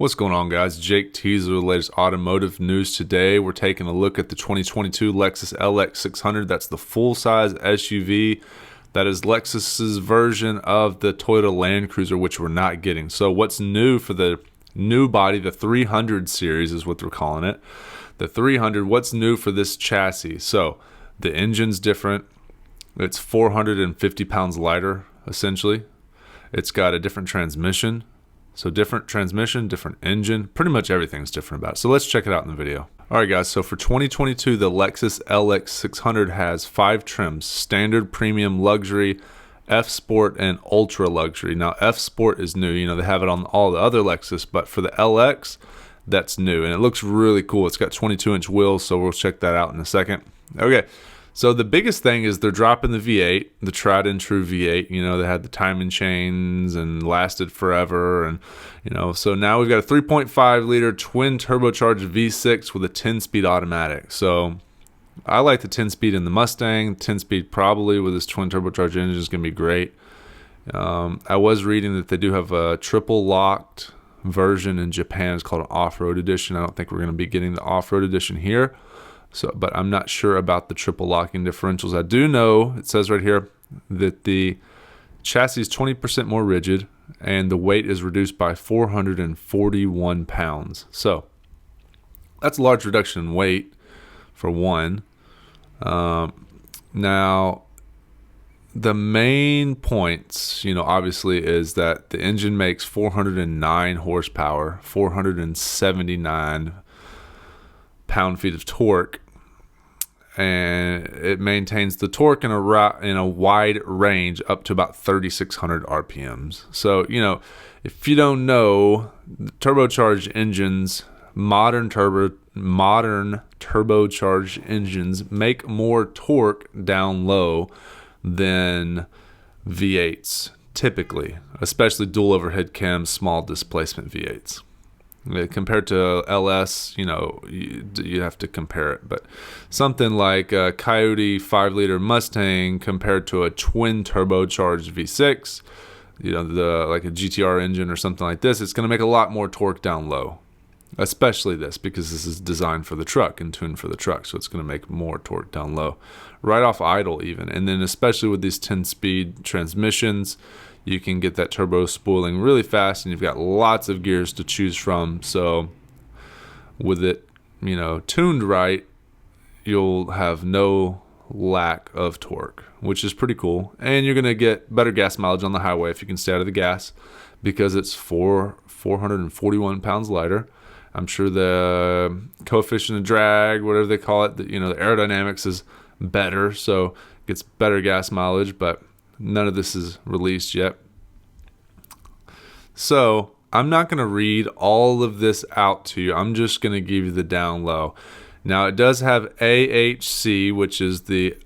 What's going on, guys? Jake Teaser, the latest automotive news today. We're taking a look at the 2022 Lexus LX600. That's the full-size SUV. That is Lexus's version of the Toyota Land Cruiser, which we're not getting. So what's new for the new body, the 300 series is what they're calling it. The 300, what's new for this chassis? So the engine's different. It's 450 pounds lighter, essentially. It's got a different transmission. So different transmission, different engine, pretty much everything's different about it. So let's check it out in the video. All right, guys, so for 2022, the Lexus LX600 has 5 trims: Standard, Premium, Luxury, F Sport, and Ultra Luxury. Now, F Sport is new. You know, they have it on all the other Lexus, but for the LX, that's new. And it looks really cool. It's got 22-inch wheels, so we'll check that out in a second. Okay. So the biggest thing is they're dropping the V8, the tried and true V8. You know, they had the timing chains and lasted forever. And, you know, so now we've got a 3.5 liter twin turbocharged V6 with a 10-speed automatic. So I like the 10-speed in the Mustang. 10-speed probably with this twin turbocharged engine is going to be great. I was reading that they do have a triple locked version in Japan. It's called an off-road edition. I don't think we're going to be getting the off-road edition here. So, but I'm not sure about the triple locking differentials. I do know, it says right here, that the chassis is 20% more rigid and the weight is reduced by 441 pounds. So that's a large reduction in weight for one. Now, the main points, you know, obviously is that the engine makes 409 horsepower, 479 pound-feet of torque, and it maintains the torque in a wide range up to about 3,600 RPMs. So, you know, if you don't know, the turbocharged engines, modern turbocharged engines make more torque down low than V8s typically, especially dual overhead cam, small displacement V8s. Compared to LS, you know, you have to compare it. But something like a Coyote 5-liter Mustang compared to a twin turbocharged V6, you know, like a GTR engine or something like this, it's going to make a lot more torque down low. Especially this, because this is designed for the truck and tuned for the truck. So it's going to make more torque down low. Right off idle even. And then especially with these 10-speed transmissions, you can get that turbo spooling really fast, and you've got lots of gears to choose from. So with it, you know, tuned right, you'll have no lack of torque, which is pretty cool. And you're going to get better gas mileage on the highway if you can stay out of the gas, because it's 441 pounds lighter. I'm sure the coefficient of drag, whatever they call it, you know, the aerodynamics is better, so it gets better gas mileage, but none of this is released yet. So I'm not going to read all of this out to you. I'm just going to give you the down low. Now, it does have AHC, which is the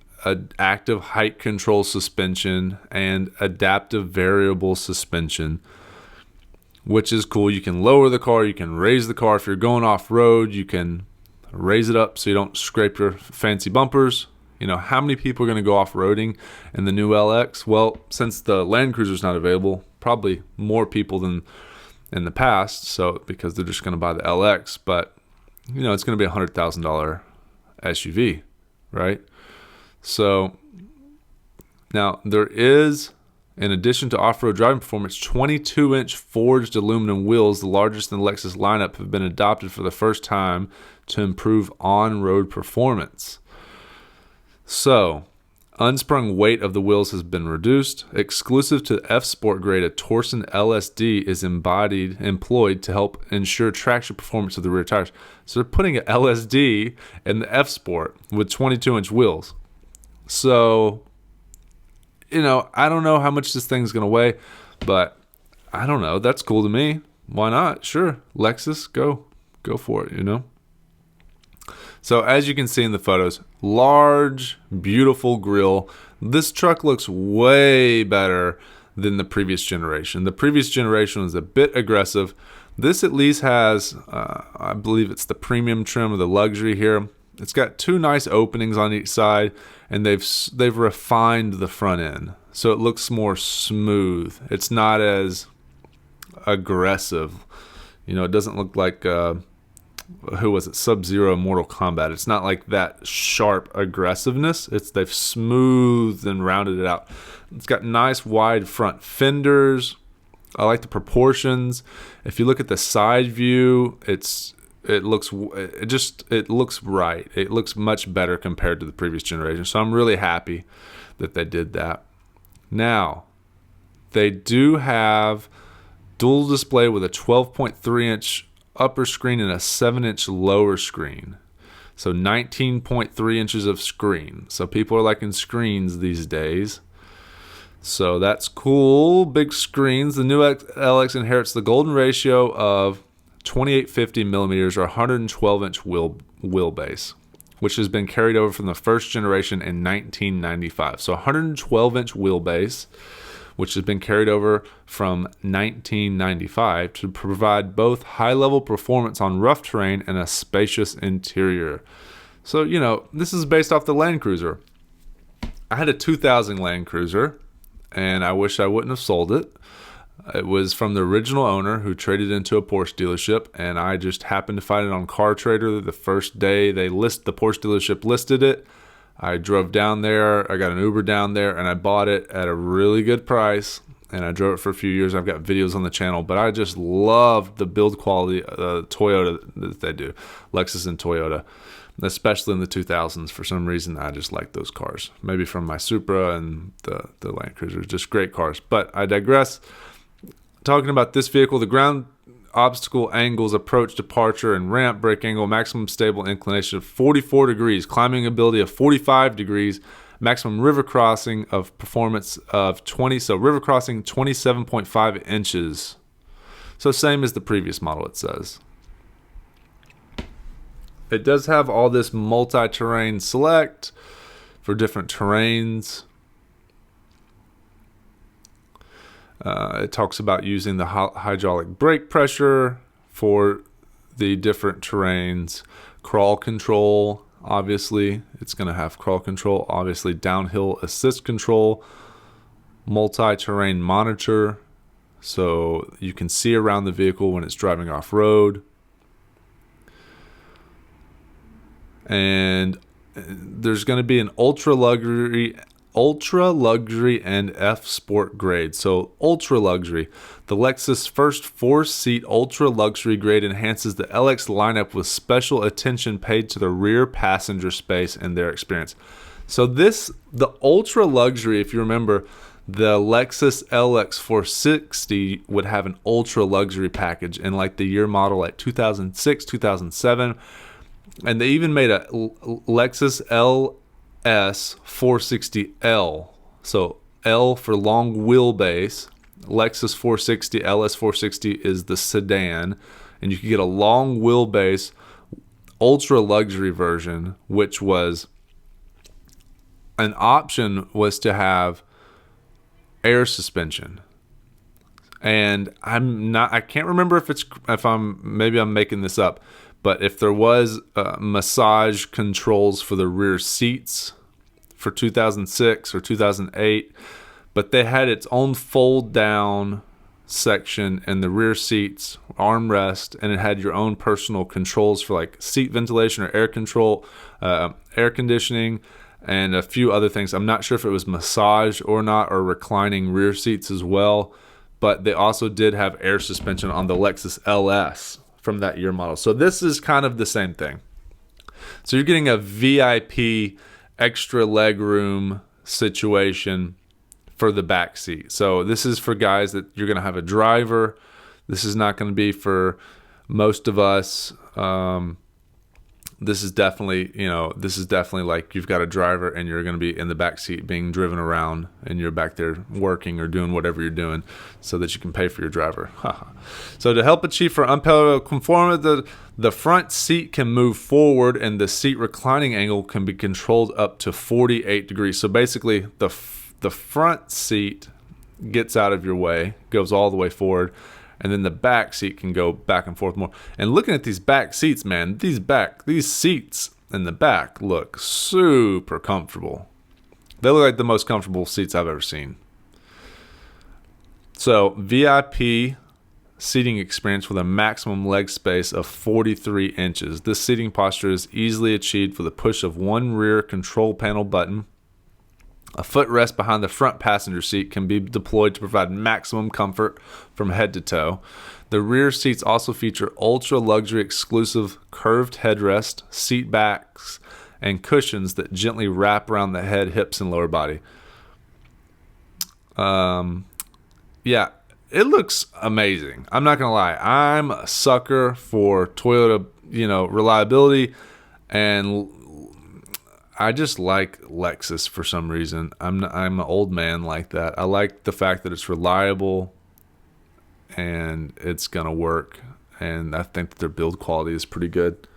active height control suspension, and adaptive variable suspension, which is cool. You can lower the car, you can raise the car. If you're going off-road, you can raise it up so you don't scrape your fancy bumpers. You know, how many people are going to go off-roading in the new LX? Well, since the Land Cruiser is not available, probably more people than in the past, so because they're just going to buy the LX. But, you know, it's going to be a $100,000 SUV, right? So now there is, in addition to off-road driving performance, 22-inch forged aluminum wheels, the largest in the Lexus lineup, have been adopted for the first time to improve on-road performance. So, unsprung weight of the wheels has been reduced. Exclusive to F Sport grade, a Torsen LSD is employed to help ensure traction performance of the rear tires. So they're putting an LSD in the F Sport with 22-inch wheels. So, you know, I don't know how much this thing's going to weigh, but I don't know. That's cool to me. Why not? Sure. Lexus, go for it, you know? So as you can see in the photos, large, beautiful grille. This truck looks way better than the previous generation. The previous generation was a bit aggressive. This at least has, I believe it's the premium trim or the luxury here. It's got 2 nice openings on each side, and they've refined the front end, so it looks more smooth. It's not as aggressive, You know, it doesn't look like who was it? Sub-Zero in Mortal Kombat. It's not like that sharp aggressiveness. They've smoothed and rounded it out. It's got nice wide front fenders. I like the proportions. If you look at the side view, it looks right. It looks much better compared to the previous generation. So I'm really happy that they did that. Now, they do have dual display with a 12.3 inch upper screen and a 7-inch lower screen. So 19.3 inches of screen. So people are liking screens these days. So that's cool. Big screens. The new LX inherits the golden ratio of 2850 millimeters or 112-inch wheelbase, which has been carried over from the first generation in 1995. So 112-inch wheelbase, which has been carried over from 1995 to provide both high-level performance on rough terrain and a spacious interior. So, you know, this is based off the Land Cruiser. I had a 2000 Land Cruiser, and I wish I wouldn't have sold it. It was from the original owner who traded into a Porsche dealership, and I just happened to find it on Car Trader the first day the Porsche dealership listed it. I drove down there, I got an Uber down there, and I bought it at a really good price, and I drove it for a few years. I've got videos on the channel, but I just loved the build quality Toyota that they do, Lexus and Toyota, especially in the 2000s. For some reason, I just like those cars. Maybe from my Supra and the Land Cruiser, just great cars. But I digress. Talking about this vehicle, the ground obstacle angles, approach, departure, and ramp, brake angle, maximum stable inclination of 44 degrees, climbing ability of 45 degrees, maximum river crossing of performance of 20, so river crossing 27.5 inches. So same as the previous model, it says. It does have all this multi-terrain select for different terrains. It talks about using the hydraulic brake pressure for the different terrains. Crawl control, obviously. It's going to have crawl control. Obviously, downhill assist control. Multi-terrain monitor, so you can see around the vehicle when it's driving off-road. And there's going to be an ultra luxury and F Sport grade. So ultra luxury, the Lexus first 4-seat ultra luxury grade enhances the LX lineup with special attention paid to the rear passenger space and their experience. So the ultra luxury, if you remember, the Lexus LX460 would have an ultra luxury package in like the year model like 2006, 2007. And they even made a Lexus LS460L. So L for long wheelbase. Lexus 460, LS460 is the sedan. And you can get a long wheelbase ultra luxury version, which was an option was to have air suspension. And I can't remember maybe I'm making this up, but if there was massage controls for the rear seats for 2006 or 2008, but they had its own fold down section in the rear seats, armrest, and it had your own personal controls for like seat ventilation or air control, air conditioning, and a few other things. I'm not sure if it was massage or not, or reclining rear seats as well, but they also did have air suspension on the Lexus LS from that year model. So this is kind of the same thing. So you're getting a VIP extra legroom situation for the back seat. So this is for guys that you're going to have a driver. This is not going to be for most of us. This is definitely like you've got a driver and you're going to be in the back seat being driven around and you're back there working or doing whatever you're doing so that you can pay for your driver. So to help achieve for unparalleled conformity, the front seat can move forward and the seat reclining angle can be controlled up to 48 degrees. So basically the front seat gets out of your way, goes all the way forward, and then the back seat can go back and forth more. And looking at these back seats, man, these seats in the back look super comfortable. They look like the most comfortable seats I've ever seen. So VIP seating experience with a maximum leg space of 43 inches. This seating posture is easily achieved with a push of one rear control panel button. A footrest behind the front passenger seat can be deployed to provide maximum comfort from head to toe. The rear seats also feature ultra-luxury exclusive curved headrest, seat backs, and cushions that gently wrap around the head, hips, and lower body. Yeah, it looks amazing. I'm not gonna lie. I'm a sucker for Toyota, reliability, and I just like Lexus for some reason. I'm an old man like that. I like the fact that it's reliable and it's gonna work, and I think that their build quality is pretty good.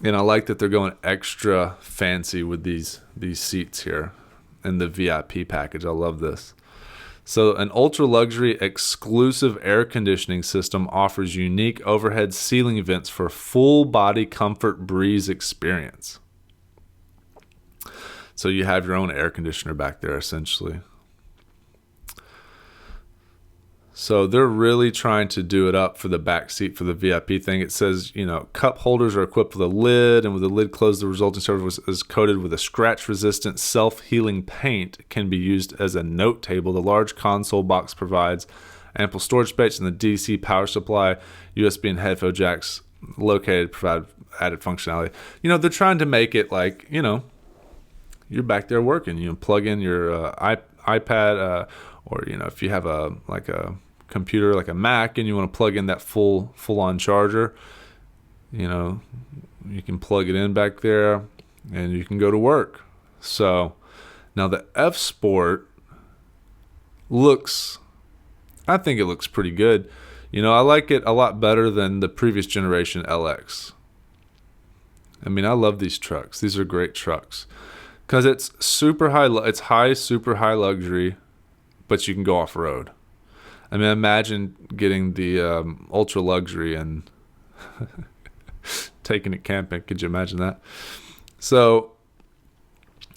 And I like that they're going extra fancy with these seats here in the VIP package. I love this. So an ultra luxury exclusive air conditioning system offers unique overhead ceiling vents for full body comfort breeze experience. So you have your own air conditioner back there essentially. So they're really trying to do it up for the back seat for the VIP thing. It says, cup holders are equipped with a lid, and with the lid closed, the resulting surface is coated with a scratch-resistant, self-healing paint. It can be used as a note table. The large console box provides ample storage space, and the DC power supply, USB, and headphone jacks located provide added functionality. They're trying to make it like, you're back there working. You plug in your iPad, or if you have a computer like a Mac and you want to plug in that full-on charger, you can plug it in back there and you can go to work. So now the F Sport I think it looks pretty good. I like it a lot better than the previous generation LX. I mean, I love these trucks. These are great trucks because it's super high. It's super high luxury, but you can go off road. I mean, imagine getting the ultra luxury and taking it camping. Could you imagine that? So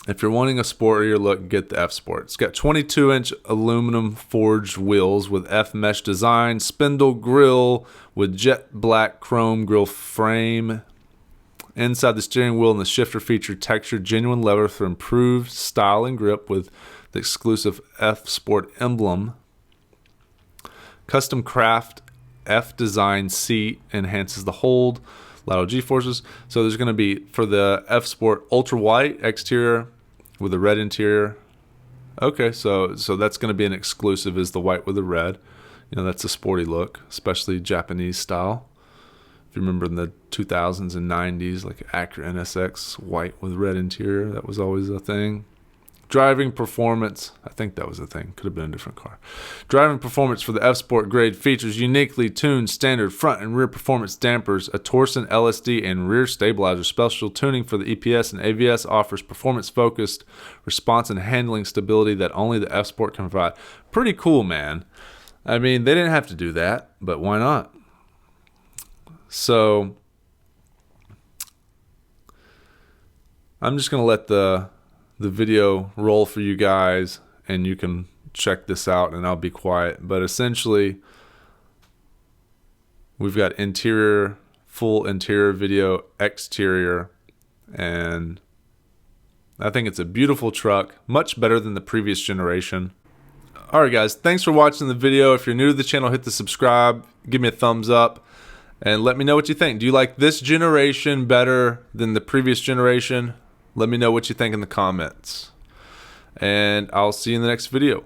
if you're wanting a sportier look, get the F Sport. It's got 22-inch aluminum forged wheels with F mesh design, spindle grille with jet black chrome grille frame. Inside the steering wheel and the shifter feature textured genuine leather for improved style and grip with the exclusive F Sport emblem. Custom craft F design seat enhances the hold, lateral G-forces. So there's going to be, for the F Sport, ultra white exterior with a red interior. Okay, so that's going to be an exclusive, is the white with the red. That's a sporty look, especially Japanese style. If you remember in the 2000s and 90s, like Acura NSX, white with red interior, that was always a thing. Driving performance, I think that was a thing. Could have been a different car. Driving performance for the F Sport grade features uniquely tuned standard front and rear performance dampers, a Torsen LSD and rear stabilizer. Special tuning for the EPS and AVS offers performance-focused response and handling stability that only the F Sport can provide. Pretty cool, man. I mean, they didn't have to do that, but why not? So I'm just going to let the video roll for you guys and you can check this out and I'll be quiet. But essentially, we've got interior, full interior video, exterior, and I think it's a beautiful truck, much better than the previous generation. Alright guys, thanks for watching the video. If you're new to the channel, hit the subscribe, give me a thumbs up, and let me know what you think. Do you like this generation better than the previous generation? Let me know what you think in the comments. And I'll see you in the next video.